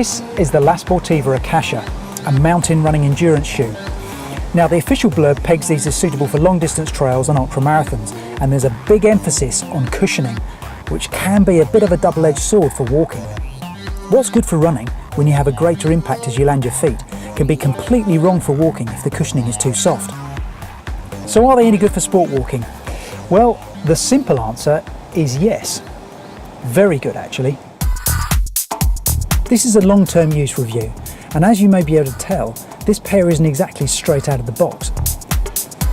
This is the Sportiva Akasha, a mountain running endurance shoe. Now, the official blurb pegs these as suitable for long distance trails and ultra marathons, and there's a big emphasis on cushioning, which can be a bit of a double-edged sword for walking. What's good for running when you have a greater impact as you land your feet can be completely wrong for walking if the cushioning is too soft. So are they any good for sport walking? Well, the simple answer is yes. Very good, actually. This is a long-term use review, and as you may be able to tell, this pair isn't exactly straight out of the box.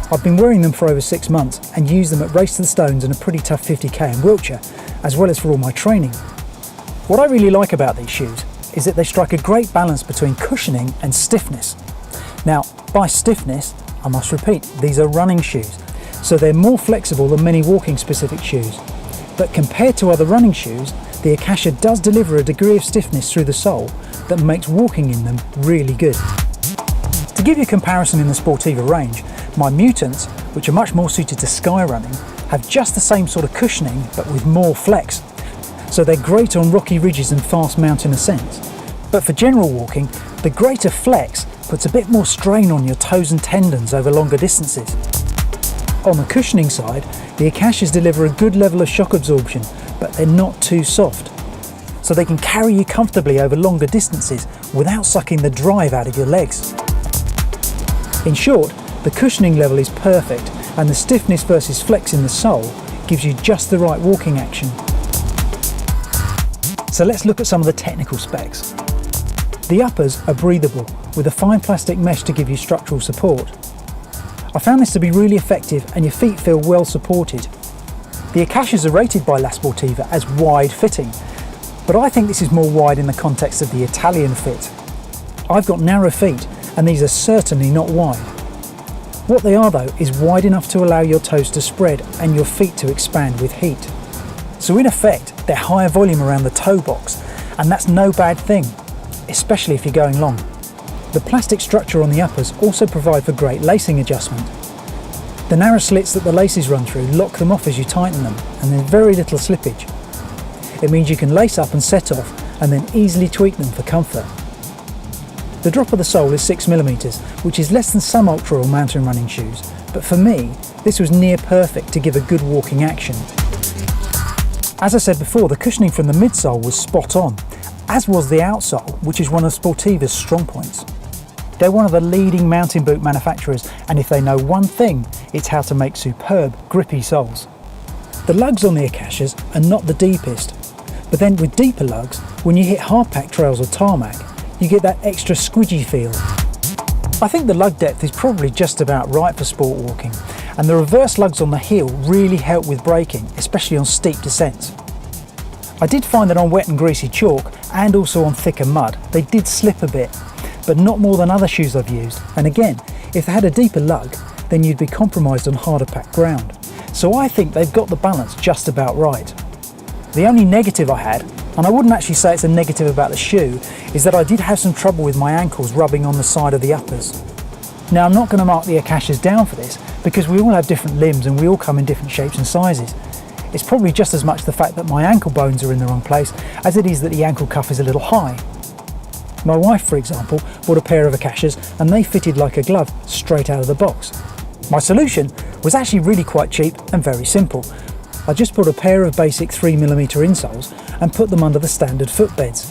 I've been wearing them for over 6 months and use them at Race to the Stones and a pretty tough 50k in Wiltshire, as well as for all my training. What I really like about these shoes is that they strike a great balance between cushioning and stiffness. Now, by stiffness, I must repeat, these are running shoes, so they're more flexible than many walking specific shoes. But compared to other running shoes, the Akasha does deliver a degree of stiffness through the sole that makes walking in them really good. To give you a comparison in the Sportiva range, my Mutants, which are much more suited to sky running, have just the same sort of cushioning but with more flex. So they're great on rocky ridges and fast mountain ascents. But for general walking, the greater flex puts a bit more strain on your toes and tendons over longer distances. On the cushioning side, the Akashas deliver a good level of shock absorption, but they're not too soft. So they can carry you comfortably over longer distances without sucking the drive out of your legs. In short, the cushioning level is perfect, and the stiffness versus flex in the sole gives you just the right walking action. So let's look at some of the technical specs. The uppers are breathable, with a fine plastic mesh to give you structural support. I found this to be really effective, and your feet feel well supported. The Akashas are rated by Sportiva as wide fitting, but I think this is more wide in the context of the Italian fit. I've got narrow feet, and these are certainly not wide. What they are though is wide enough to allow your toes to spread and your feet to expand with heat. So in effect, they're higher volume around the toe box, and that's no bad thing, especially if you're going long. The plastic structure on the uppers also provide for great lacing adjustment. The narrow slits that the laces run through lock them off as you tighten them, and there's very little slippage. It means you can lace up and set off, and then easily tweak them for comfort. The drop of the sole is 6mm, which is less than some ultra or mountain running shoes, but for me, this was near perfect to give a good walking action. As I said before, the cushioning from the midsole was spot on, as was the outsole, which is one of Sportiva's strong points. They're one of the leading mountain boot manufacturers, and if they know one thing, it's how to make superb, grippy soles. The lugs on the Akashas are not the deepest, but then with deeper lugs, when you hit hard-packed trails or tarmac, you get that extra squidgy feel. I think the lug depth is probably just about right for sport walking, and the reverse lugs on the heel really help with braking, especially on steep descents. I did find that on wet and greasy chalk, and also on thicker mud, they did slip a bit, but not more than other shoes I've used. And again, if they had a deeper lug, then you'd be compromised on harder packed ground. So I think they've got the balance just about right. The only negative I had, and I wouldn't actually say it's a negative about the shoe, is that I did have some trouble with my ankles rubbing on the side of the uppers. Now, I'm not going to mark the Akashas down for this, because we all have different limbs and we all come in different shapes and sizes. It's probably just as much the fact that my ankle bones are in the wrong place as it is that the ankle cuff is a little high. My wife, for example, bought a pair of Akashas and they fitted like a glove straight out of the box. My solution was actually really quite cheap and very simple. I just bought a pair of basic 3mm insoles and put them under the standard footbeds.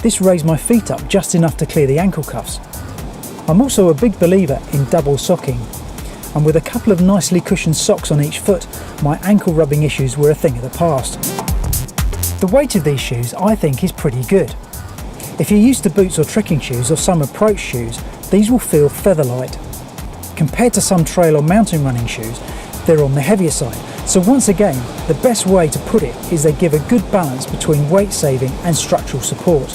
This raised my feet up just enough to clear the ankle cuffs. I'm also a big believer in double socking, and with a couple of nicely cushioned socks on each foot, my ankle rubbing issues were a thing of the past. The weight of these shoes I think is pretty good. If you're used to boots or trekking shoes or some approach shoes, these will feel feather light. Compared to some trail or mountain running shoes, they're on the heavier side. So once again, the best way to put it is they give a good balance between weight saving and structural support.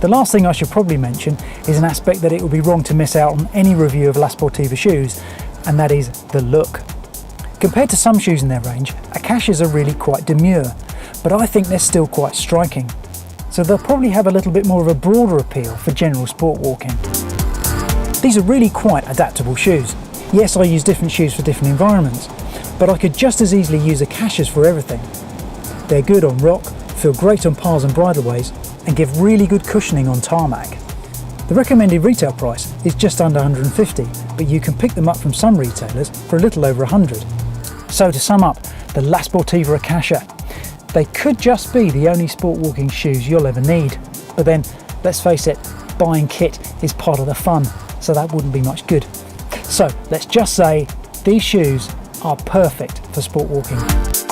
The last thing I should probably mention is an aspect that it would be wrong to miss out on any review of Sportiva shoes, and that is the look. Compared to some shoes in their range, Akashas are really quite demure, but I think they're still quite striking. So they'll probably have a little bit more of a broader appeal for general sport walking. These are really quite adaptable shoes. Yes, I use different shoes for different environments, but I could just as easily use Akashas for everything. They're good on rock, feel great on paths and bridleways, and give really good cushioning on tarmac. The recommended retail price is just under $150, but you can pick them up from some retailers for a little over $100. So to sum up, the La Sportiva Akasha. They could just be the only sport walking shoes you'll ever need. But then, let's face it, buying kit is part of the fun, so that wouldn't be much good. So let's just say these shoes are perfect for sport walking.